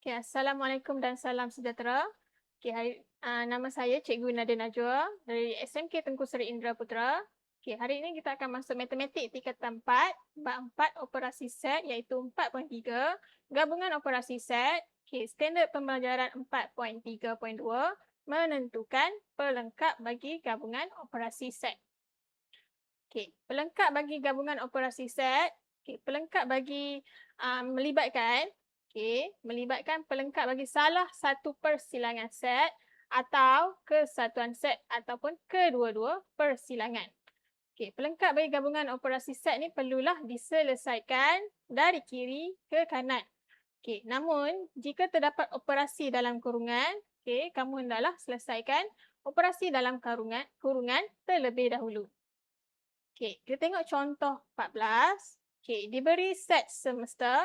Okay, Assalamualaikum dan salam sejahtera. Okay, nama saya Cikgu Nadia Najwa dari SMK Tengku Seri Indra Putra. Okay, hari ini kita akan masuk matematik tingkatan 4, bab 4 operasi set iaitu 4.3, gabungan operasi set. Okay, standard pembelajaran 4.3.2, menentukan pelengkap bagi gabungan operasi set. Okay, pelengkap bagi gabungan operasi set. Okay, pelengkap bagi melibatkan pelengkap bagi salah satu persilangan set atau kesatuan set ataupun kedua-dua persilangan. Okay, pelengkap bagi gabungan operasi set ni perlulah diselesaikan dari kiri ke kanan. Okay, namun jika terdapat operasi dalam kurungan, okay, kamu hendaklah selesaikan operasi dalam kurungan terlebih dahulu. Okay, kita tengok contoh 14. Okay, diberi set semesta.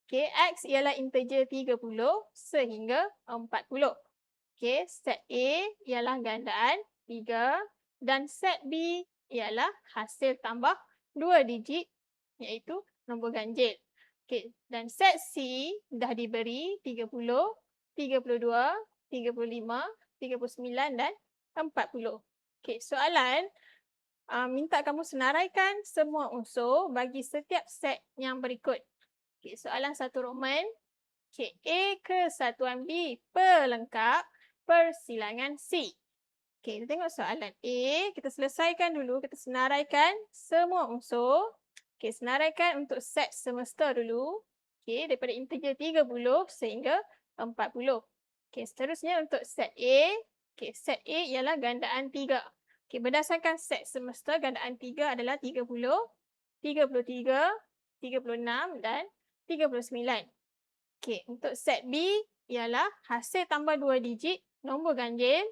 Okay, X ialah integer 30 sehingga 40. Okay, set A ialah gandaan 3 dan set B ialah hasil tambah 2 digit iaitu nombor ganjil. Okay, dan set C dah diberi 30, 32, 35, 39 dan 40. Okay, soalan minta kamu senaraikan semua unsur bagi setiap set yang berikut. Okay, soalan 1 Roman. Okay, A kesatuan B pelengkap persilangan C. Okay, kita tengok soalan A. Kita selesaikan dulu, kita senaraikan semua unsur. Okay, senaraikan untuk set semesta dulu. Okay, daripada integer 30 sehingga 40. Okay, seterusnya untuk set A. Okay, set A ialah gandaan 3. Okay, berdasarkan set semesta, gandaan 3 adalah 30, 33, 36 dan 39. Okay, untuk set B ialah hasil tambah 2 digit nombor ganjil.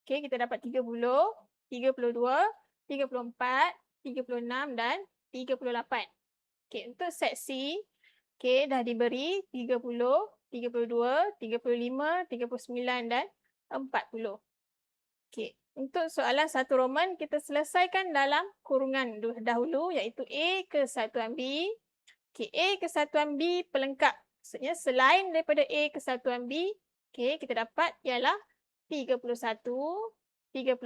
Okay, kita dapat 30, 32, 34, 36 dan 38. Okay, untuk set C, okay, dah diberi 30, 32, 35, 39 dan 40. Okay, untuk soalan 1 Roman, kita selesaikan dalam kurungan dahulu iaitu A kesatuan B. Okay, A kesatuan B pelengkap. Maksudnya selain daripada A kesatuan B, okay, kita dapat ialah 31, 35,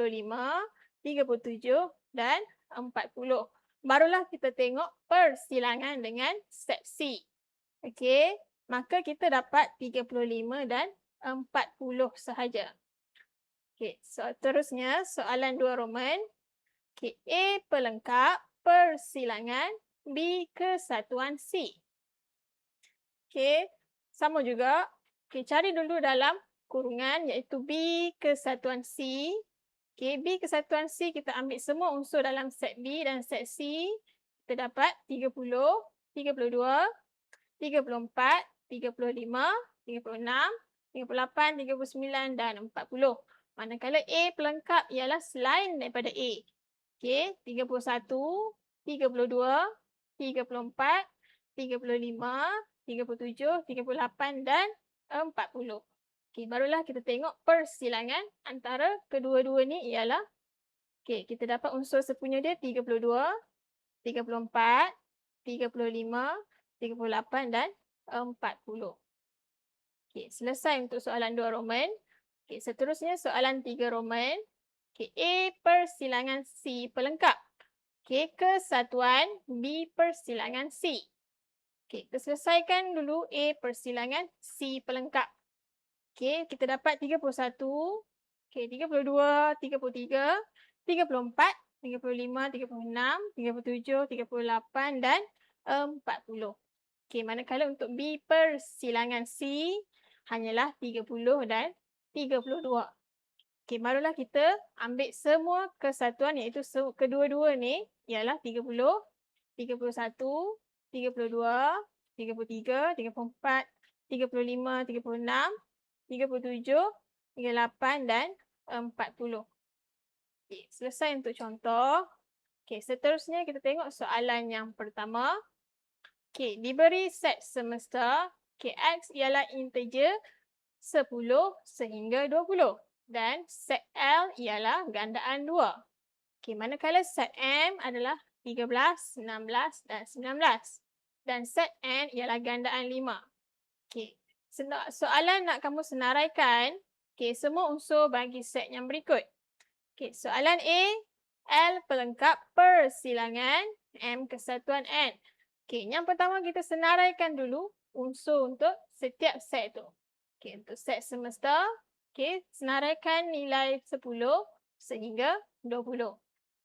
37 dan 40. Barulah kita tengok persilangan dengan set C. Okay, maka kita dapat 35 dan 40 sahaja. Okay, seterusnya soalan 2 Roman. Okay, A pelengkap persilangan B kesatuan C. Okay, sama juga. Okay, cari dulu dalam kurungan iaitu B kesatuan C. Okay, B kesatuan C kita ambil semua unsur dalam set B dan set C. Kita dapat 30, 32, 34, 35, 36, 38, 39 dan 40. Manakala A pelengkap ialah selain daripada A. Okey, 31, 32, 34, 35, 37, 38 dan 40. Okey, barulah kita tengok persilangan antara kedua-dua ni ialah kita dapat unsur sepunya dia 32, 34, 35, 38 dan 40. Okey, selesai untuk soalan 2 Roman. Okay, seterusnya soalan 3 Roman. Okay, A persilangan C pelengkap. Okay, kesatuan B persilangan C. Okay, kita selesaikan dulu A persilangan C pelengkap. Okay, kita dapat 31, okay, 32, 33, 34, 35, 36, 37, 38 dan 40. Okay, manakala untuk B persilangan C hanyalah 30 dan 32. Okey, barulah kita ambil semua kesatuan iaitu kedua-dua ni ialah 30, 31, 32, 33, 34, 35, 36, 37, 38 dan 40. Okey, selesai untuk contoh. Okey, seterusnya kita tengok soalan yang pertama. Okey, diberi set semesta. Okey, X ialah integer 10 sehingga 20 dan set L ialah gandaan 2. Okey, manakala set M adalah 13, 16 dan 19 dan set N ialah gandaan 5. Okey, Soalan nak kamu senaraikan, okey, semua unsur bagi set yang berikut. Okey, soalan A, L pelengkap persilangan M kesatuan N. Okey, yang pertama kita senaraikan dulu unsur untuk setiap set tu. Okey, untuk set semesta, okey, senaraikan nilai 10 sehingga 20.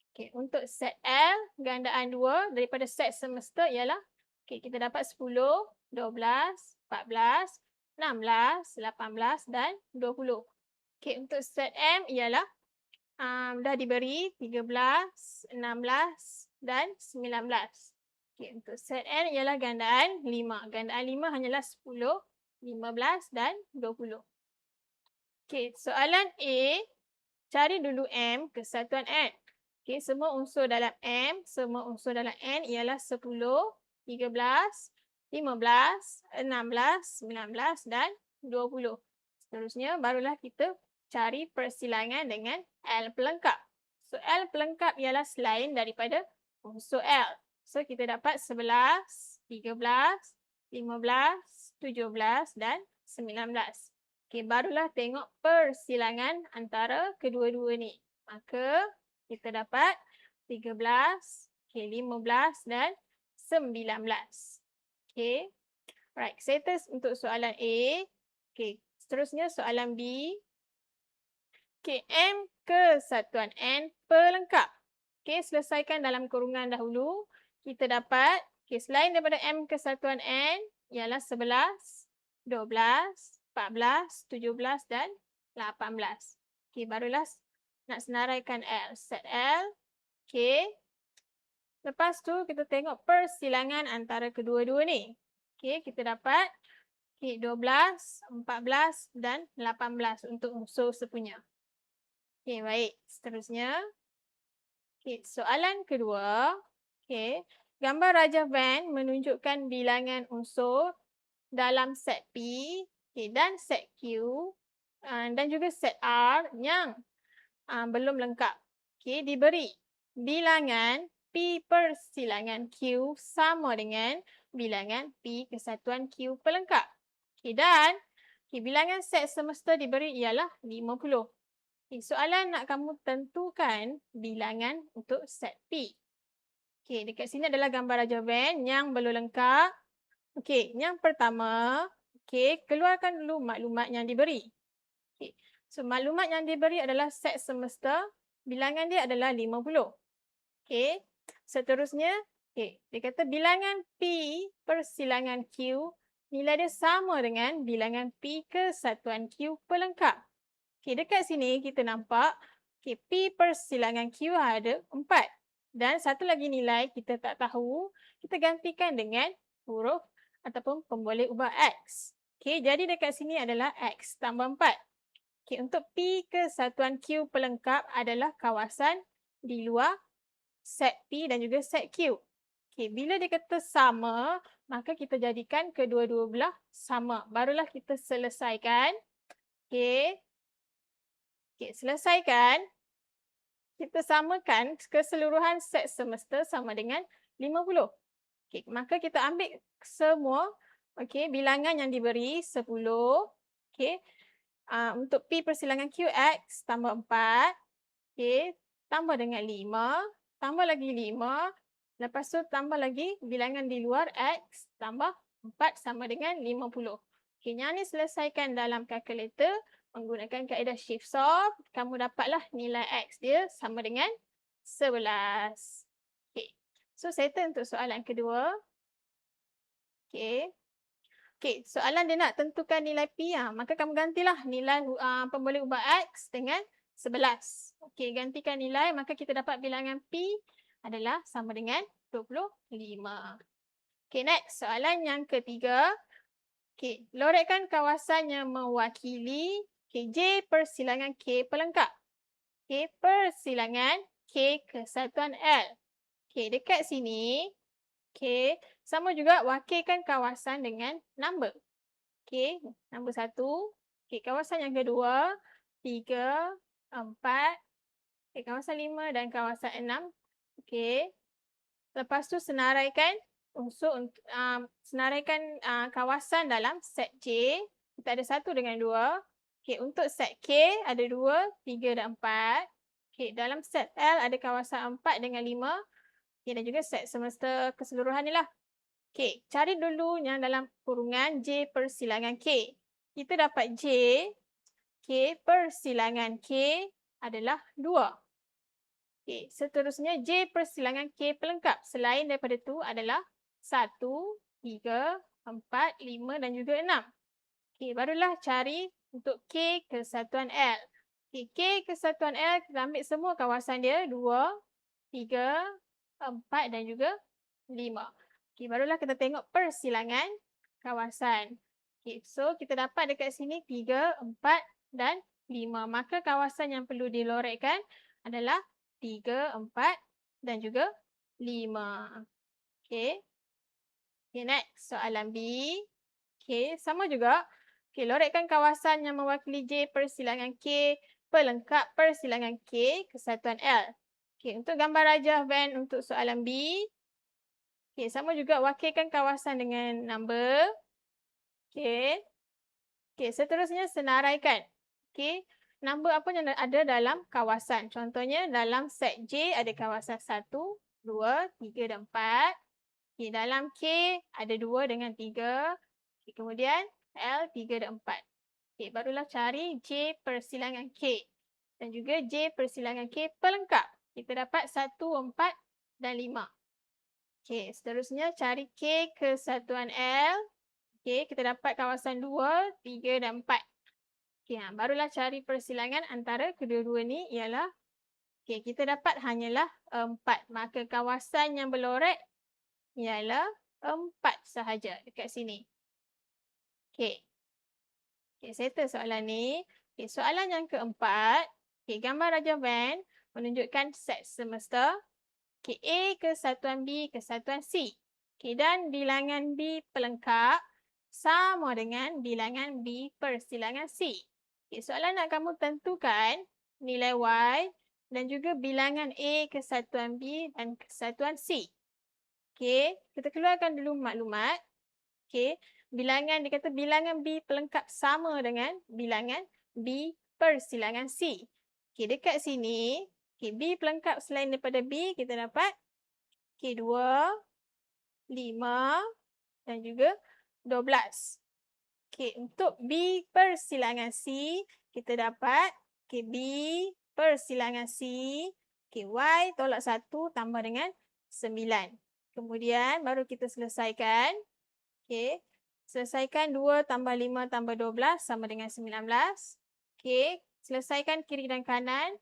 Okey, untuk set L gandaan 2 daripada set semesta ialah, okey, kita dapat 10, 12, 14, 16, 18 dan 20. Okey, untuk set M ialah dah diberi 13, 16 dan 19. Okey, untuk set N ialah gandaan 5. Gandaan 5 hanyalah 10, 15 dan 20. Okey, soalan A, cari dulu M kesatuan N. Okey, semua unsur dalam M, semua unsur dalam N ialah 10, 13, 15, 16, 19 dan 20. Seterusnya, barulah kita cari persilangan dengan L pelengkap. So, L pelengkap ialah selain daripada unsur L. So, kita dapat 11, 13, 15, 17 dan 19. Okey, barulah tengok persilangan antara kedua-dua ni. Maka, kita dapat 13, okay, 15 dan 19. Okey. Right, settle untuk soalan A. Okey, seterusnya soalan B. Okey, M kesatuan N pelengkap. Okey, selesaikan dalam kurungan dahulu. Kita dapat, okey, selain daripada M kesatuan N ialah 11, 12, 14, 17 dan 18. Okey, barulah nak senaraikan L. Set L. Okey. Lepas tu kita tengok persilangan antara kedua-dua ni. Okey, kita dapat 12, 14 dan 18 untuk unsur sepunya. Okey, baik. Seterusnya. Okey, soalan kedua. Okey, gambar Raja Van menunjukkan bilangan unsur dalam set P, okay, dan set Q dan juga set R yang belum lengkap. Okey, diberi bilangan P persilangan Q sama dengan bilangan P kesatuan Q pelengkap. Okey, dan bilangan set semesta diberi ialah 50. Okay, soalan nak kamu tentukan bilangan untuk set P. Okey, dekat sini adalah gambar Raja Van yang belum lengkap. Okey, yang pertama, okey, keluarkan dulu maklumat yang diberi. Okey, so maklumat yang diberi adalah set semesta, bilangan dia adalah 50. Okey, seterusnya, okey, dia kata bilangan P persilangan Q, nilai dia sama dengan bilangan P kesatuan Q pelengkap. Okey, dekat sini kita nampak, okey, P persilangan Q ada 4. Dan satu lagi nilai kita tak tahu, kita gantikan dengan huruf ataupun pemboleh ubah X. Okey, jadi dekat sini adalah X tambah 4. Okey, untuk P kesatuan Q pelengkap adalah kawasan di luar set P dan juga set Q. Okey, bila dia kata sama, maka kita jadikan kedua-dua belah sama. Barulah kita selesaikan. Okey. Okey, selesaikan. Kita samakan keseluruhan set semesta sama dengan 50. Okey, maka kita ambil semua, okey, bilangan yang diberi 10. Okey. Untuk P persilangan Q, X tambah 4. Okey, tambah dengan 5. Tambah lagi 5. Lepas tu tambah lagi bilangan di luar X tambah 4 sama dengan 50. Okey, yang ni selesaikan dalam kalkulator menggunakan kaedah shift solve. Kamu dapatlah nilai X dia sama dengan 11. Okey, so settle untuk soalan kedua. Okey. Okey, soalan dia nak tentukan nilai P, maka kamu gantilah nilai pemboleh ubah X dengan 11. Okey, gantikan nilai, maka kita dapat bilangan P adalah sama dengan 25. Okey, next. Soalan yang ketiga. Okey, lorekkan kawasan yang mewakili J persilangan K pelengkap. Okey, persilangan K kesatuan L. Okey, dekat sini, okey, sama juga wakilkan kawasan dengan number. Okey, nombor 1. Okey, kawasan yang kedua, 3, 4, kawasan 5 dan kawasan 6. Okey. Lepas tu senaraikan senaraikan kawasan dalam set J, kita ada 1 dengan 2. Okey, untuk set K ada 2, 3 dan 4. Okey, dalam set L ada kawasan 4 dengan 5. Okey, dan juga set semesta keseluruhan ni lah. Okey, cari dulu yang dalam kurungan J persilangan K. Kita dapat J, K persilangan K adalah 2. Okey, seterusnya J persilangan K pelengkap selain daripada tu adalah 1, 3, 4, 5 dan juga 6. Okey, barulah cari untuk K kesatuan L. Okey, K kesatuan L kita ambil semua kawasan dia 2, 3, 4 dan juga 5. Okey, barulah kita tengok persilangan kawasan. Okey, so kita dapat dekat sini 3, 4 dan 5. Maka kawasan yang perlu dilorekkan adalah 3, 4 dan juga 5. Okey. Okey, next. Soalan B. Okey, sama juga. Okey, lorekkan kawasan yang mewakili J persilangan K pelengkap persilangan K kesatuan L. Okey, untuk gambar rajah Venn untuk soalan B. Okey, sama juga wakilkan kawasan dengan number. Okey. Okey, seterusnya senaraikan. Okey, number apa yang ada dalam kawasan. Contohnya dalam set J ada kawasan 1, 2, 3 dan 4. Okey, dalam K ada 2 dengan 3. Okey, kemudian L 3 dan 4. Okey, barulah cari J persilangan K dan juga J persilangan K pelengkap. Kita dapat 1, 4 dan 5. Okey, seterusnya cari K kesatuan L. Okey, kita dapat kawasan 2, 3 dan 4. Okey, barulah cari persilangan antara kedua-dua ni ialah, okey, kita dapat hanyalah 4. Maka kawasan yang berlorek ialah 4 sahaja dekat sini. Okey. Okey, settle soalan ni. Okey, soalan yang keempat. Okey, gambar rajah Venn menunjukkan set semesta. Okey, A kesatuan B kesatuan C. Okey, dan bilangan B pelengkap sama dengan bilangan B persilangan C. Okey, soalan nak kamu tentukan nilai Y dan juga bilangan A kesatuan B dan kesatuan C. Okey, kita keluarkan dulu maklumat. Okey, dia kata bilangan B pelengkap sama dengan bilangan B persilangan C. Okey, dekat sini, okey, B pelengkap selain daripada B, kita dapat okey, 2, 5 dan juga 12. Okey, untuk B persilangan C, kita dapat okey, B persilangan C, okey, Y tolak 1 tambah dengan 9. Kemudian baru kita selesaikan. Okey, selesaikan 2 tambah 5 tambah 12 sama dengan 19. Okey, selesaikan kiri dan kanan.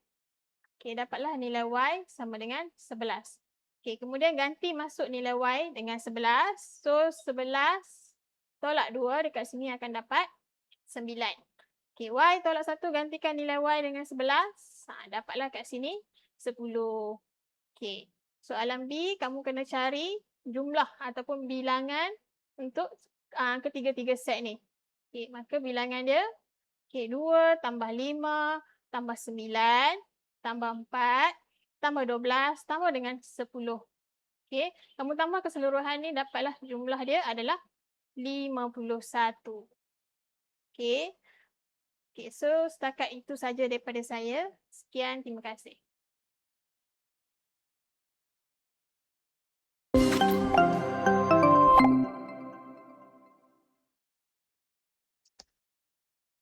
Okey, dapatlah nilai Y sama dengan 11. Okey, kemudian ganti masuk nilai Y dengan 11. So, 11 tolak 2 dekat sini akan dapat 9. Okey, Y tolak 1 gantikan nilai Y dengan 11. Dapatlah kat sini 10. Okey, soalan B, kamu kena cari jumlah ataupun bilangan untuk ketiga-tiga set ni. Okey, maka bilangan dia, okey, 2 tambah 5 tambah 9 tambah 4 tambah 12 tambah dengan 10. Okey, kamu tambah keseluruhan ni dapatlah jumlah dia adalah 51. Okey. Okey, so setakat itu saja daripada saya. Sekian, terima kasih.